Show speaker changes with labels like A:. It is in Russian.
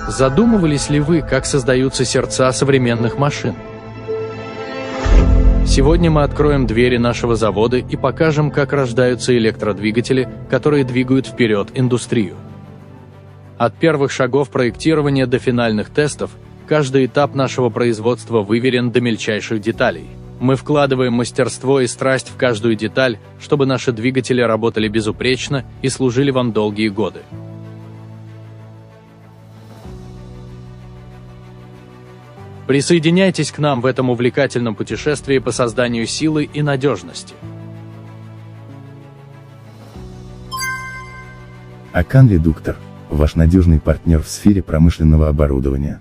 A: Задумывались ли вы, как создаются сердца современных машин? Сегодня мы откроем двери нашего завода и покажем, как рождаются электродвигатели, которые двигают вперед индустрию. От первых шагов проектирования до финальных тестов, каждый этап нашего производства выверен до мельчайших деталей. Мы вкладываем мастерство и страсть в каждую деталь, чтобы наши двигатели работали безупречно и служили вам долгие годы. Присоединяйтесь к нам в этом увлекательном путешествии по созданию силы и надежности.
B: Акан Редуктор – ваш надежный партнер в сфере промышленного оборудования.